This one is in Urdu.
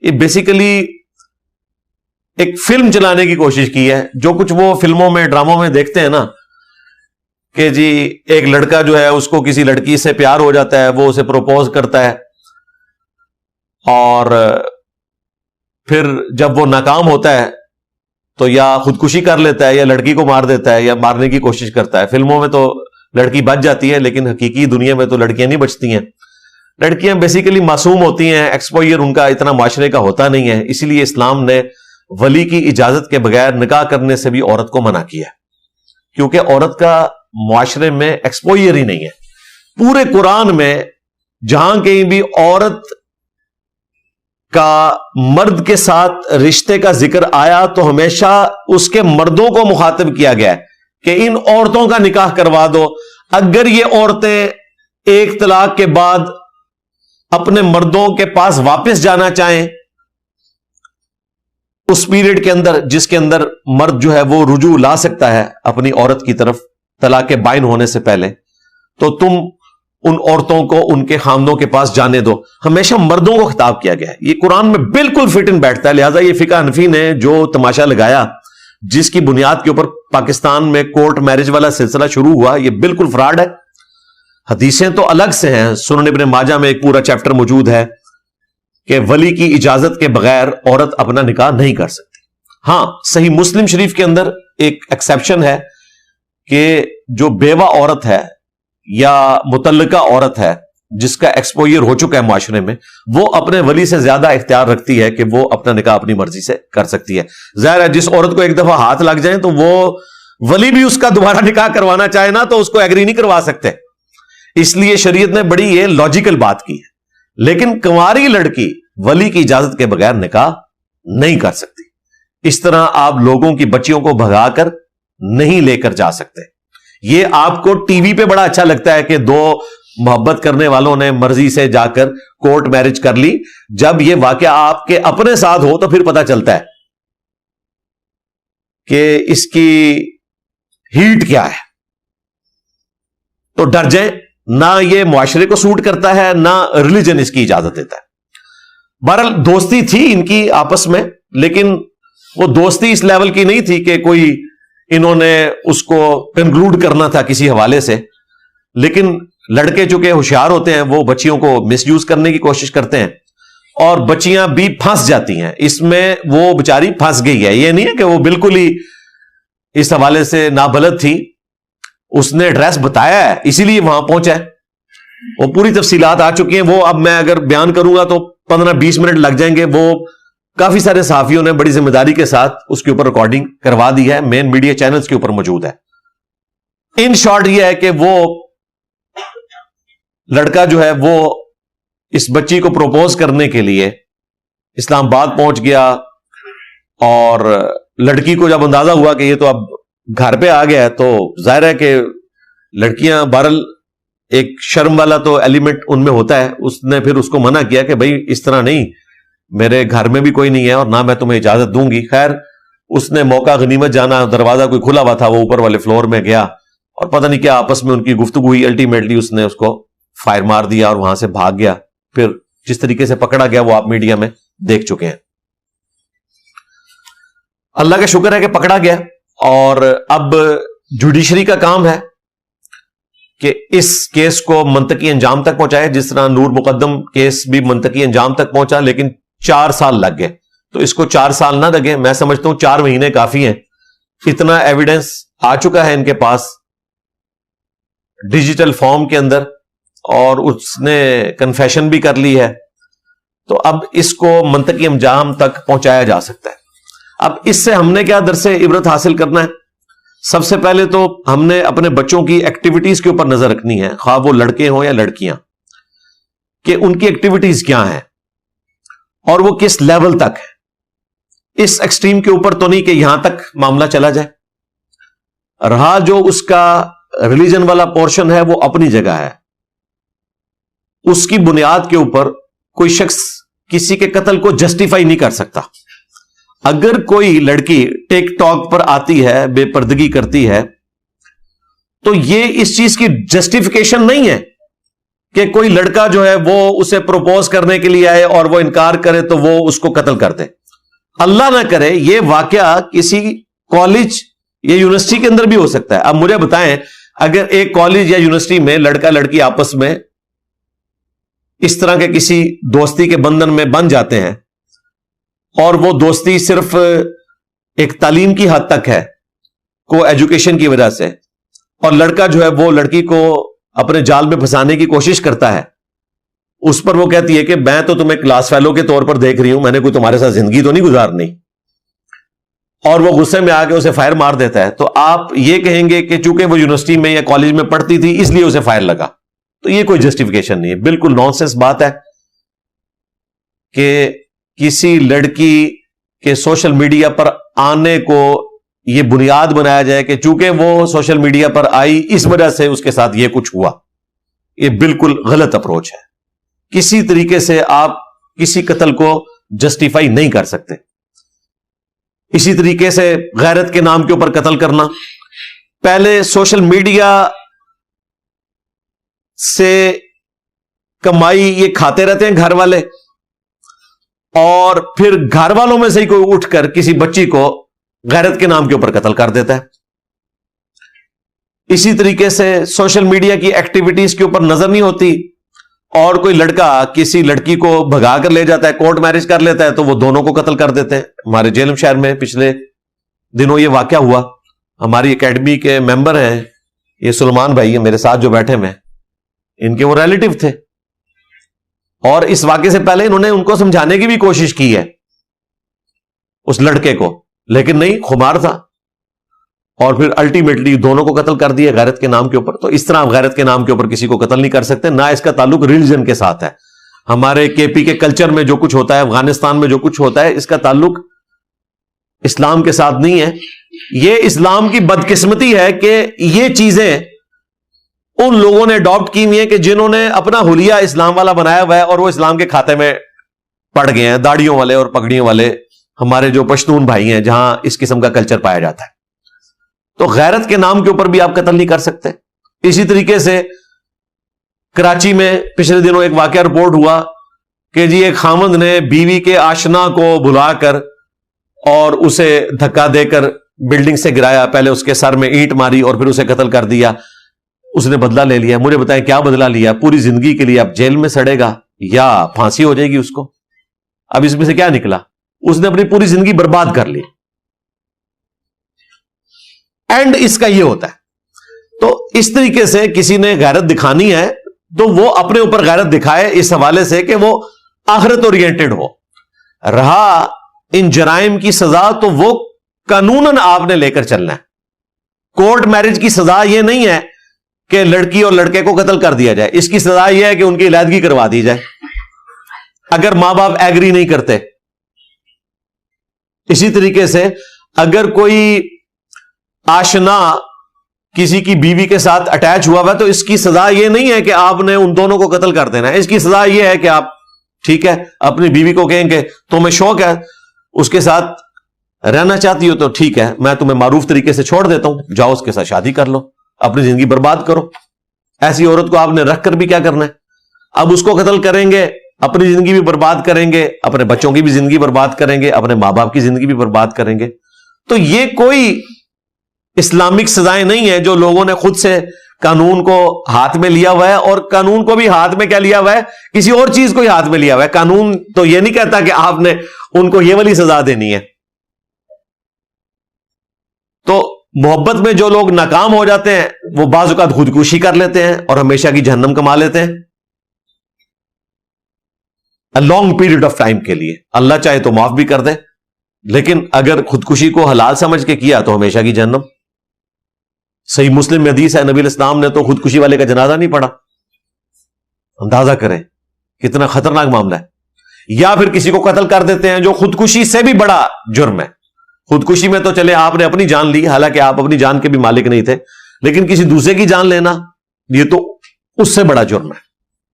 یہ بیسیکلی ایک فلم چلانے کی کوشش کی ہے. جو کچھ وہ فلموں میں ڈراموں میں دیکھتے ہیں نا کہ جی ایک لڑکا جو ہے اس کو کسی لڑکی سے پیار ہو جاتا ہے, وہ اسے پروپوز کرتا ہے, اور پھر جب وہ ناکام ہوتا ہے تو یا خودکشی کر لیتا ہے یا لڑکی کو مار دیتا ہے یا مارنے کی کوشش کرتا ہے. فلموں میں تو لڑکی بچ جاتی ہے, لیکن حقیقی دنیا میں تو لڑکیاں نہیں بچتی ہیں. لڑکیاں بیسیکلی معصوم ہوتی ہیں, ایکسپوئر ان کا اتنا معاشرے کا ہوتا نہیں ہے. اسی لیے اسلام نے ولی کی اجازت کے بغیر نکاح کرنے سے بھی عورت کو منع کیا, کیونکہ عورت کا معاشرے میں ایکسپوئر ہی نہیں ہے. پورے قرآن میں جہاں کہیں بھی عورت کا مرد کے ساتھ رشتے کا ذکر آیا تو ہمیشہ اس کے مردوں کو مخاطب کیا گیا کہ ان عورتوں کا نکاح کروا دو. اگر یہ عورتیں ایک طلاق کے بعد اپنے مردوں کے پاس واپس جانا چاہیں اس پیریڈ کے اندر جس کے اندر مرد جو ہے وہ رجوع لا سکتا ہے اپنی عورت کی طرف طلاق بائن ہونے سے پہلے, تو تم ان عورتوں کو ان کے خامدوں کے پاس جانے دو. ہمیشہ مردوں کو خطاب کیا گیا ہے. یہ قرآن میں بالکل فٹ ان بیٹھتا ہے. لہذا یہ فقہ حنفی نے جو تماشا لگایا, جس کی بنیاد کے اوپر پاکستان میں کورٹ میرج والا سلسلہ شروع ہوا, یہ بالکل فراڈ ہے. حدیثیں تو الگ سے ہیں. سنن ابن ماجہ میں ایک پورا چیپٹر موجود ہے کہ ولی کی اجازت کے بغیر عورت اپنا نکاح نہیں کر سکتی. ہاں, صحیح مسلم شریف کے اندر ایک ایکسیپشن ہے کہ جو بیوہ عورت ہے یا متعلقہ عورت ہے جس کا ایکسپوئر ہو چکا ہے معاشرے میں, وہ اپنے ولی سے زیادہ اختیار رکھتی ہے کہ وہ اپنا نکاح اپنی مرضی سے کر سکتی ہے. ظاہر ہے جس عورت کو ایک دفعہ ہاتھ لگ جائیں تو وہ ولی بھی اس کا دوبارہ نکاح کروانا چاہے نا تو اس کو ایگری نہیں کروا سکتے. اس لیے شریعت نے بڑی یہ لاجیکل بات کی ہے. لیکن کنواری لڑکی ولی کی اجازت کے بغیر نکاح نہیں کر سکتی. اس طرح آپ لوگوں کی بچیوں کو بھگا کر نہیں لے کر جا سکتے. یہ آپ کو ٹی وی پہ بڑا اچھا لگتا ہے کہ دو محبت کرنے والوں نے مرضی سے جا کر کورٹ میرج کر لی. جب یہ واقعہ آپ کے اپنے ساتھ ہو تو پھر پتہ چلتا ہے کہ اس کی ہیٹ کیا ہے. تو ڈر جائیں, نہ یہ معاشرے کو سوٹ کرتا ہے نہ ریلیجن اس کی اجازت دیتا ہے. بہرحال دوستی تھی ان کی آپس میں, لیکن وہ دوستی اس لیول کی نہیں تھی کہ کوئی انہوں نے اس کو کنکلوڈ کرنا تھا کسی حوالے سے. لیکن لڑکے چونکہ ہوشیار ہوتے ہیں وہ بچیوں کو مس یوز کرنے کی کوشش کرتے ہیں اور بچیاں بھی پھنس جاتی ہیں اس میں. وہ بیچاری پھنس گئی ہے. یہ نہیں ہے کہ وہ بالکل ہی اس حوالے سے نابلد تھی, اس نے ایڈریس بتایا ہے اسی لیے وہاں پہنچا ہے. وہ پوری تفصیلات آ چکی ہیں. وہ اب میں اگر بیان کروں گا تو 15-20 منٹ لگ جائیں گے. وہ کافی سارے صحافیوں نے بڑی ذمہ داری کے ساتھ اس کے اوپر ریکارڈنگ کروا دی ہے, مین میڈیا چینلز کے اوپر موجود ہے. ان شارٹ یہ ہے کہ وہ لڑکا جو ہے وہ اس بچی کو پروپوز کرنے کے لیے اسلام آباد پہنچ گیا, اور لڑکی کو جب اندازہ ہوا کہ یہ تو اب گھر پہ آ گیا ہے تو ظاہر ہے کہ لڑکیاں بہرحال ایک شرم والا تو ایلیمنٹ ان میں ہوتا ہے. اس نے پھر اس کو منع کیا کہ بھائی اس طرح نہیں, میرے گھر میں بھی کوئی نہیں ہے اور نہ میں تمہیں اجازت دوں گی. خیر اس نے موقع غنیمت جانا, دروازہ کوئی کھلا ہوا تھا, وہ اوپر والے فلور میں گیا اور پتہ نہیں کیا آپس میں ان کی گفتگو ہوئی. الٹیمیٹلی اس نے اس کو فائر مار دیا اور وہاں سے بھاگ گیا. پھر جس طریقے سے پکڑا گیا وہ آپ میڈیا میں دیکھ چکے ہیں. اللہ کا شکر ہے کہ پکڑا گیا, اور اب جوڈیشری کا کام ہے کہ اس کیس کو منطقی انجام تک پہنچائے. جس طرح نور مقدم کیس بھی منطقی انجام تک پہنچا, لیکن 4 سال لگ گئے. تو اس کو 4 سال نہ لگے, میں سمجھتا ہوں 4 مہینے کافی ہیں. اتنا ایویڈنس آ چکا ہے ان کے پاس ڈیجیٹل فارم کے اندر, اور اس نے کنفیشن بھی کر لی ہے. تو اب اس کو منطقی انجام تک پہنچایا جا سکتا ہے. اب اس سے ہم نے کیا درس عبرت حاصل کرنا ہے؟ سب سے پہلے تو ہم نے اپنے بچوں کی ایکٹیویٹیز کے اوپر نظر رکھنی ہے, خواہ وہ لڑکے ہوں یا لڑکیاں, کہ ان کی ایکٹیویٹیز کیا ہیں اور وہ کس لیول تک ہے. اس ایکسٹریم کے اوپر تو نہیں کہ یہاں تک معاملہ چلا جائے. رہا جو اس کا ریلیجن والا پورشن ہے وہ اپنی جگہ ہے, اس کی بنیاد کے اوپر کوئی شخص کسی کے قتل کو جسٹیفائی نہیں کر سکتا. اگر کوئی لڑکی ٹک ٹاک پر آتی ہے, بے پردگی کرتی ہے, تو یہ اس چیز کی جسٹیفیکیشن نہیں ہے کہ کوئی لڑکا جو ہے وہ اسے پروپوز کرنے کے لیے آئے اور وہ انکار کرے تو وہ اس کو قتل کر دے. اللہ نہ کرے یہ واقعہ کسی کالج یا یونیورسٹی کے اندر بھی ہو سکتا ہے. اب مجھے بتائیں, اگر ایک کالج یا یونیورسٹی میں لڑکا لڑکی آپس میں اس طرح کے کسی دوستی کے بندھن میں بن جاتے ہیں اور وہ دوستی صرف ایک تعلیم کی حد تک ہے, کو ایجوکیشن کی وجہ سے, اور لڑکا جو ہے وہ لڑکی کو اپنے جال میں پھنسانے کی کوشش کرتا ہے, اس پر وہ کہتی ہے کہ میں تو تمہیں کلاس فیلو کے طور پر دیکھ رہی ہوں, میں نے کوئی تمہارے ساتھ زندگی تو نہیں گزارنی, اور وہ غصے میں آ کے اسے فائر مار دیتا ہے, تو آپ یہ کہیں گے کہ چونکہ وہ یونیورسٹی میں یا کالج میں پڑھتی تھی اس لیے اسے فائر لگا. تو یہ کوئی جسٹیفیکیشن نہیں ہے, بالکل نان سینس بات ہے کہ کسی لڑکی کے سوشل میڈیا پر آنے کو یہ بنیاد بنایا جائے کہ چونکہ وہ سوشل میڈیا پر آئی اس وجہ سے اس کے ساتھ یہ کچھ ہوا. یہ بالکل غلط اپروچ ہے. کسی طریقے سے آپ کسی قتل کو جسٹیفائی نہیں کر سکتے. اسی طریقے سے غیرت کے نام کے اوپر قتل کرنا, پہلے سوشل میڈیا سے کمائی یہ کھاتے رہتے ہیں گھر والے, اور پھر گھر والوں میں سے ہی کوئی اٹھ کر کسی بچی کو غیرت کے نام کے اوپر قتل کر دیتا ہے. اسی طریقے سے سوشل میڈیا کی ایکٹیویٹیز کے اوپر نظر نہیں ہوتی اور کوئی لڑکا کسی لڑکی کو بھگا کر لے جاتا ہے, کورٹ میرج کر لیتا ہے, تو وہ دونوں کو قتل کر دیتے ہیں. ہمارے جیلم شہر میں پچھلے دنوں یہ واقعہ ہوا. ہماری اکیڈمی کے ممبر ہیں, یہ سلمان بھائی ہیں میرے ساتھ جو بیٹھے ہوئے, ان کے وہ ریلیٹو تھے, اور اس واقعے سے پہلے انہوں نے ان کو سمجھانے کی بھی کوشش کی ہے اس لڑکے کو, لیکن نہیں, خمار تھا, اور پھر الٹیمیٹلی دونوں کو قتل کر دیا غیرت کے نام کے اوپر. تو اس طرح آپ غیرت کے نام کے اوپر کسی کو قتل نہیں کر سکتے, نہ اس کا تعلق ریلیجن کے ساتھ ہے. ہمارے کے پی کے کلچر میں جو کچھ ہوتا ہے, افغانستان میں جو کچھ ہوتا ہے, اس کا تعلق اسلام کے ساتھ نہیں ہے. یہ اسلام کی بدقسمتی ہے کہ یہ چیزیں ان لوگوں نے اڈاپٹ کی ہوئی ہیں کہ جنہوں نے اپنا حلیہ اسلام والا بنایا ہوا ہے اور وہ اسلام کے کھاتے میں پڑ گئے ہیں, داڑھیوں والے اور پگڑیوں والے ہمارے جو پشتون بھائی ہیں جہاں اس قسم کا کلچر پایا جاتا ہے. تو غیرت کے نام کے اوپر بھی آپ قتل نہیں کر سکتے. اسی طریقے سے کراچی میں پچھلے دنوں ایک واقعہ رپورٹ ہوا کہ جی ایک خامند نے بیوی کے آشنا کو بلا کر اور اسے دھکا دے کر بلڈنگ سے گرایا, پہلے اس کے سر میں اینٹ ماری اور پھر اسے قتل کر دیا. اس نے بدلہ لے لیا. مجھے بتائیں کیا بدلہ لیا؟ پوری زندگی کے لیے اب جیل میں سڑے گا یا پھانسی ہو جائے گی اس کو. اب اس میں سے کیا نکلا؟ اس نے اپنی پوری زندگی برباد کر لی. اینڈ اس کا یہ ہوتا ہے. تو اس طریقے سے کسی نے غیرت دکھانی ہے تو وہ اپنے اوپر غیرت دکھائے اس حوالے سے کہ وہ آخرت اورینٹڈ ہو. رہا ان جرائم کی سزا تو وہ قانوناً آپ نے لے کر چلنا ہے. کورٹ میرج کی سزا یہ نہیں ہے کہ لڑکی اور لڑکے کو قتل کر دیا جائے. اس کی سزا یہ ہے کہ ان کی علیحدگی کروا دی جائے اگر ماں باپ ایگری نہیں کرتے. اسی طریقے سے اگر کوئی آشنا کسی کی بیوی کے ساتھ اٹیچ ہوا ہوا تو اس کی سزا یہ نہیں ہے کہ آپ نے ان دونوں کو قتل کر دینا ہے. اس کی سزا یہ ہے کہ آپ ٹھیک ہے اپنی بیوی کو کہیں کہ تمہیں شوق ہے اس کے ساتھ رہنا چاہتی ہو تو ٹھیک ہے میں تمہیں معروف طریقے سے چھوڑ دیتا ہوں, جاؤ اس کے ساتھ شادی کر لو, اپنی زندگی برباد کرو. ایسی عورت کو آپ نے رکھ کر بھی کیا کرنا ہے؟ اب اس کو قتل کریں گے, اپنی زندگی بھی برباد کریں گے, اپنے بچوں کی بھی زندگی برباد کریں گے, اپنے ماں باپ کی زندگی بھی برباد کریں گے. تو یہ کوئی اسلامک سزائیں نہیں ہیں جو لوگوں نے خود سے قانون کو ہاتھ میں لیا ہوا ہے, اور قانون کو بھی ہاتھ میں کیا لیا ہوا ہے؟ کسی اور چیز کو ہی ہاتھ میں لیا ہوا ہے. قانون تو یہ نہیں کہتا کہ آپ نے ان کو یہ والی سزا دینی ہے. تو محبت میں جو لوگ ناکام ہو جاتے ہیں وہ بعض اوقات خودکشی کر لیتے ہیں اور ہمیشہ کی جہنم کما لیتے ہیں لانگ پیریڈ آف ٹائم کے لیے. اللہ چاہے تو معاف بھی کر دے, لیکن اگر خودکشی کو حلال سمجھ کے کیا تو ہمیشہ کی جہنم. صحیح مسلم میں حدیث ہے, نبی الاسلام نے تو خودکشی والے کا جنازہ نہیں پڑھا. اندازہ کریں کتنا خطرناک معاملہ ہے. یا پھر کسی کو قتل کر دیتے ہیں جو خودکشی سے بھی بڑا جرم ہے. خودکشی میں تو چلے آپ نے اپنی جان لی, حالانکہ آپ اپنی جان کے بھی مالک نہیں تھے, لیکن کسی دوسرے کی جان لینا یہ تو اس سے بڑا جرم ہے.